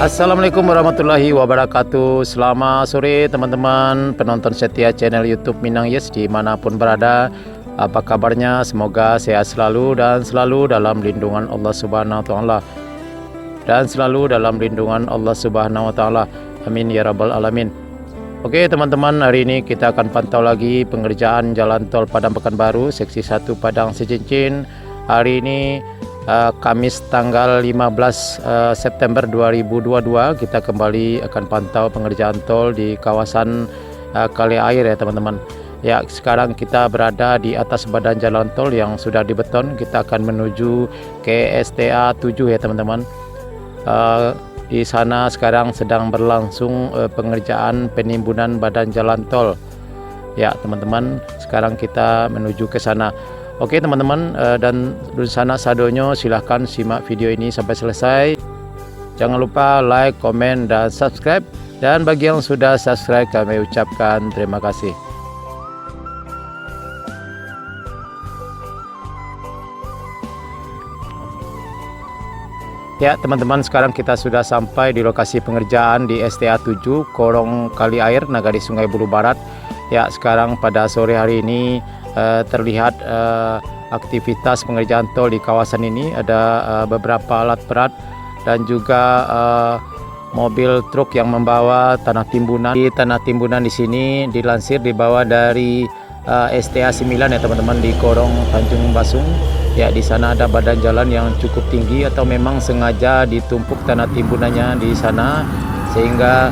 Assalamualaikum warahmatullahi wabarakatuh. Selamat sore teman-teman penonton setia channel YouTube Minang Yes dimanapun berada. Apa kabarnya? Semoga sehat selalu dan selalu dalam lindungan Allah Subhanahu wa Ta'ala. Amin ya rabbal alamin. Oke teman-teman, hari ini kita akan pantau lagi pengerjaan jalan tol Padang Pekanbaru seksi 1 Padang Sicincin. Hari ini Kamis tanggal 15 September 2022 kita kembali akan pantau pengerjaan tol di kawasan Kali Air ya teman-teman. Ya, sekarang kita berada di atas badan jalan tol yang sudah dibeton. Kita akan menuju ke STA 7 ya teman-teman. Di sana sekarang sedang berlangsung pengerjaan penimbunan badan jalan tol. Ya teman-teman, sekarang kita menuju ke sana. Oke teman-teman, dan Dunsana Sadonyo, silahkan simak video ini sampai selesai. Jangan lupa like, komen, dan subscribe. Dan bagi yang sudah subscribe, kami ucapkan terima kasih. Ya teman-teman, sekarang kita sudah sampai di lokasi pengerjaan di STA 7 Korong Kali Air, Nagari Sungai Bulu Barat. Ya, sekarang pada sore hari ini terlihat aktivitas pengerjaan tol di kawasan ini. Ada beberapa alat berat dan juga mobil truk yang membawa tanah timbunan. Di tanah timbunan di sini dilansir dibawa dari STA 9 ya teman-teman, di Korong Tanjung Basung. Ya, di sana ada badan jalan yang cukup tinggi atau memang sengaja ditumpuk tanah timbunannya di sana sehingga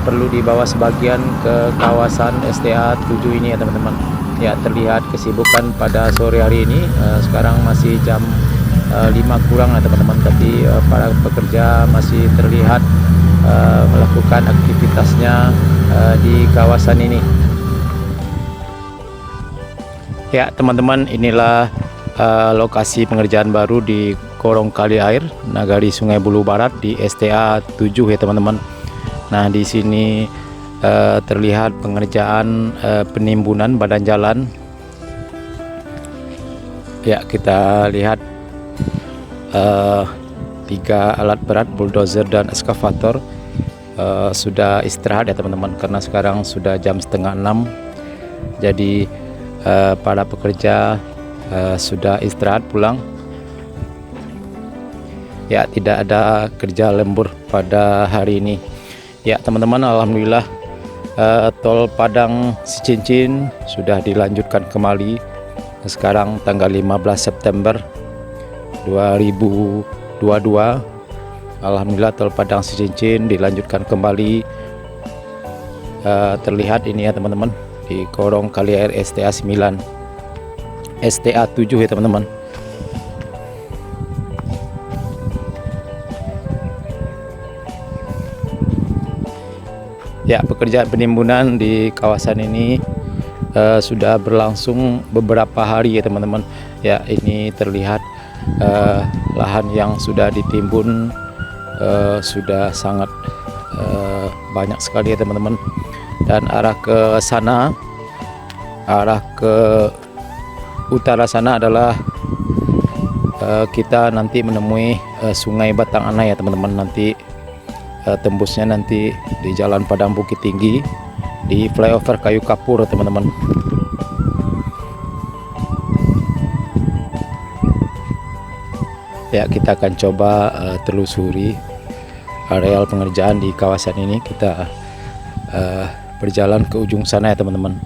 perlu dibawa sebagian ke kawasan STA 7 ini ya teman-teman. Ya, terlihat kesibukan pada sore hari ini. Sekarang masih jam 5 kurang ya teman-teman, tapi para pekerja masih terlihat melakukan aktivitasnya di kawasan ini. Ya teman-teman, inilah lokasi pengerjaan baru di Korong Kali Air, Nagari Sungai Bulu Barat di STA 7 ya teman-teman. Nah, di sini terlihat pengerjaan penimbunan badan jalan. Ya, kita lihat 3 alat berat, bulldozer dan eskavator sudah istirahat ya teman-teman, karena sekarang sudah jam setengah 6. Jadi para pekerja sudah istirahat pulang. Ya, tidak ada kerja lembur pada hari ini. Ya teman-teman, alhamdulillah tol Padang Sicincin sudah dilanjutkan kembali. Sekarang tanggal 15 September 2022, alhamdulillah tol Padang Sicincin dilanjutkan kembali. Terlihat ini ya teman-teman, di Korong Kali Air STA 9, STA 7 ya teman-teman. Ya, pekerjaan penimbunan di kawasan ini sudah berlangsung beberapa hari ya teman-teman. Ya, ini terlihat lahan yang sudah ditimbun sudah sangat banyak sekali ya teman-teman. Dan arah ke sana, arah ke utara sana adalah kita nanti menemui Sungai Batang Ana ya teman-teman. Nanti tembusnya nanti di Jalan Padang Bukit Tinggi di flyover Kayu Kapur teman-teman. Ya, kita akan coba telusuri areal pengerjaan di kawasan ini. Kita berjalan ke ujung sana ya teman-teman.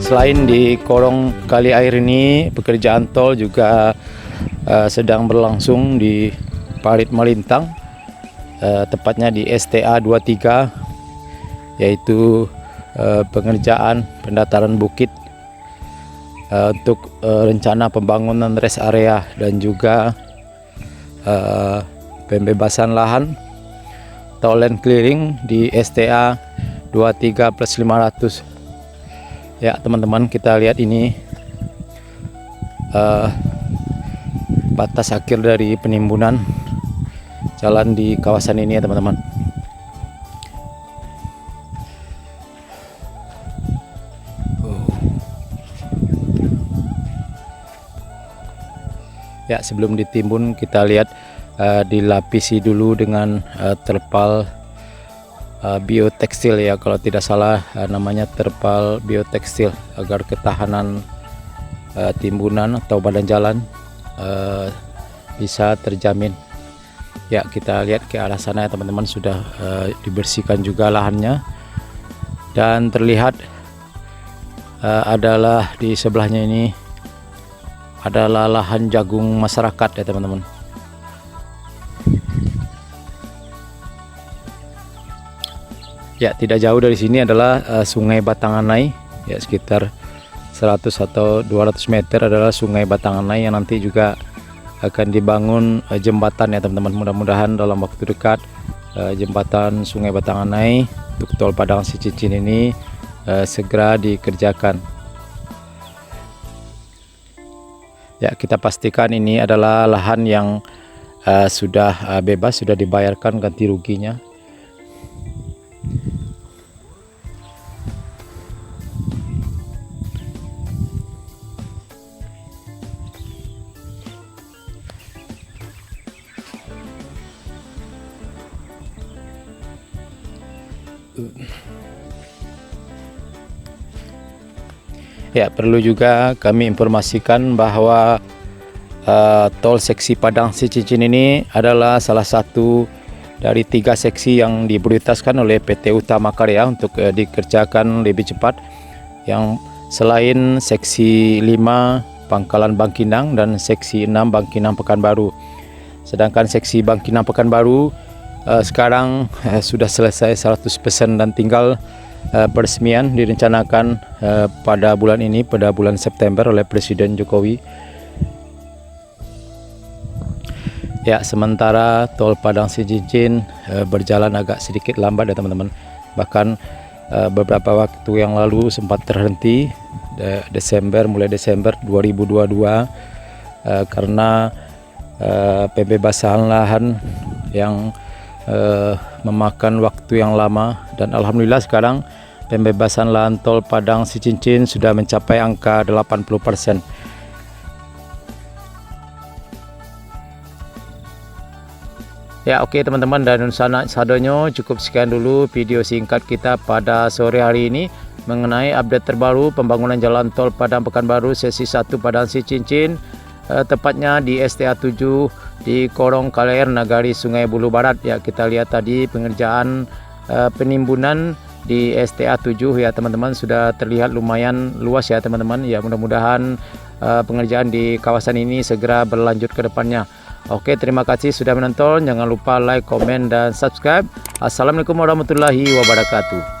Selain di Korong Kali Air ini, pekerjaan tol juga sedang berlangsung di Parit Malintang, tepatnya di STA 23, yaitu pengerjaan pendataran bukit untuk rencana pembangunan rest area dan juga pembebasan lahan atau land clearing di STA 23+500. Ya teman-teman, kita lihat ini batas akhir dari penimbunan jalan di kawasan ini ya teman-teman. Ya, sebelum ditimbun kita lihat dilapisi dulu dengan terpal biotekstil ya, kalau tidak salah namanya terpal biotekstil, agar ketahanan timbunan atau badan jalan bisa terjamin. Ya, kita lihat ke arah sana ya teman-teman, sudah dibersihkan juga lahannya, dan terlihat adalah di sebelahnya ini adalah lahan jagung masyarakat ya teman-teman. Ya, tidak jauh dari sini adalah Sungai Batanganai, ya sekitar 100 atau 200 meter adalah Sungai Batanganai yang nanti juga akan dibangun jembatan ya teman-teman. Mudah-mudahan dalam waktu dekat jembatan Sungai Batanganai untuk tol Padang Sicincin ini segera dikerjakan. Ya, kita pastikan ini adalah lahan yang sudah bebas, sudah dibayarkan ganti ruginya. Ya, perlu juga kami informasikan bahwa tol seksi Padang Sicincin ini adalah salah satu dari 3 seksi yang diprioritaskan oleh PT Utama Karya untuk dikerjakan lebih cepat, yang selain seksi 5 Pangkalan Bangkinang dan seksi 6 Bangkinang Pekanbaru. Sedangkan seksi Bangkinang Pekanbaru sekarang sudah selesai 100% dan tinggal peresmian direncanakan pada bulan ini, pada bulan September oleh Presiden Jokowi. Ya, sementara tol Padang Sicincin berjalan agak sedikit lambat ya teman-teman. Bahkan beberapa waktu yang lalu sempat terhenti mulai Desember 2022 karena pembebasan lahan yang memakan waktu yang lama, dan alhamdulillah sekarang pembebasan lahan tol Padang Sicincin sudah mencapai angka 80%. Ya, oke teman-teman, dan sadonyo cukup sekian dulu video singkat kita pada sore hari ini mengenai update terbaru pembangunan jalan tol Padang Pekanbaru sesi 1 Padang Sicincin, tepatnya di STA 7 di Korong Kali Air Nagari Sungai Bulu Barat. Ya, kita lihat tadi pengerjaan penimbunan di STA 7 ya teman-teman, sudah terlihat lumayan luas ya teman-teman. Ya, mudah-mudahan pengerjaan di kawasan ini segera berlanjut ke depannya. Oke, terima kasih sudah menonton. Jangan lupa like, komen, dan subscribe. Assalamualaikum warahmatullahi wabarakatuh.